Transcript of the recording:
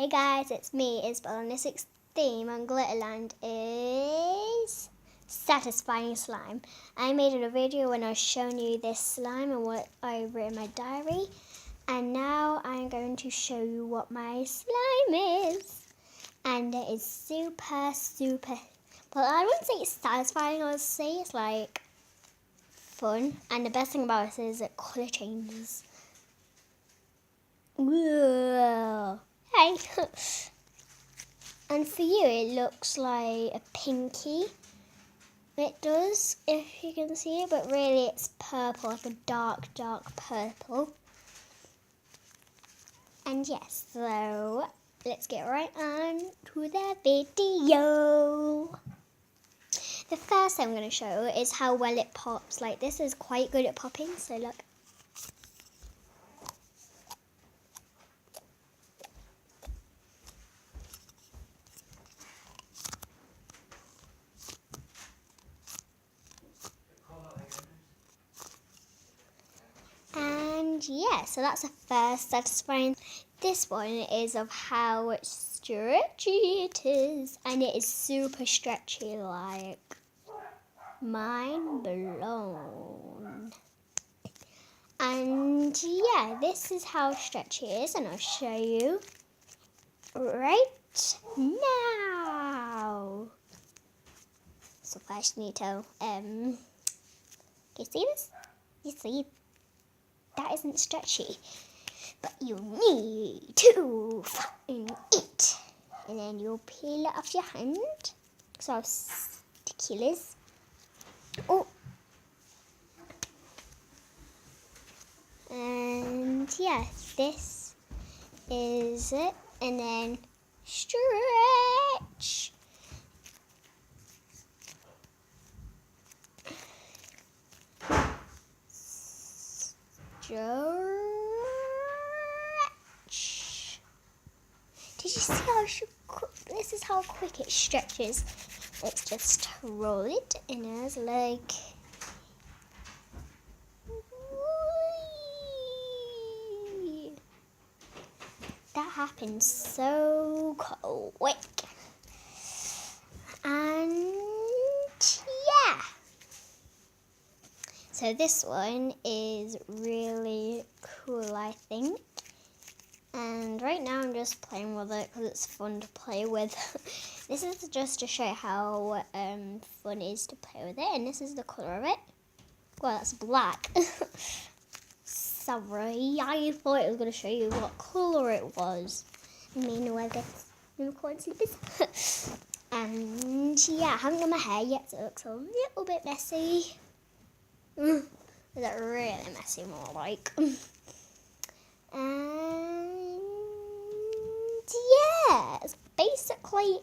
Hey guys, it's me, Isabel, and this week's theme on Glitterland is satisfying slime. I made a video when I was showing you this slime and what I wrote in my diary, and now I'm going to show you what my slime is. And it is super, well, I wouldn't say it's satisfying, I would say it's like fun, and the best thing about it is it colour changes. Whoa. Hey. And for you it looks like a pinky. It does, if you can see it, but really it's purple, like a dark purple. And yes, so let's get right on to the video. The first thing I'm going to show is how well it pops. Like, this is quite good at popping, so look. And yeah, so that's the first satisfying. This one is of how stretchy it is, and it is super stretchy, like mind blown. And yeah, this is how stretchy it is, and I'll show you right now. So first you need to can you see this? You see, that isn't stretchy, but you need to fucking eat. And then you'll peel it off your hand. So how sticky it is. Oh. And yeah, this is it. And then stretch. Stretch. Did you see how this is how quick it stretches? Let's just roll it and it's like whee. That happens so quick. And yeah. So this one is really cool, I think. And right now I'm just playing with it because it's fun to play with. This is just to show how fun it is to play with it. And this is the colour of it. Well, that's black. Sorry, I thought it was going to show you what colour it was. I mean, where this unicorn slippers. And yeah, I haven't done my hair yet, so it looks a little bit messy. Is that really messy, more like? And yeah, it's basically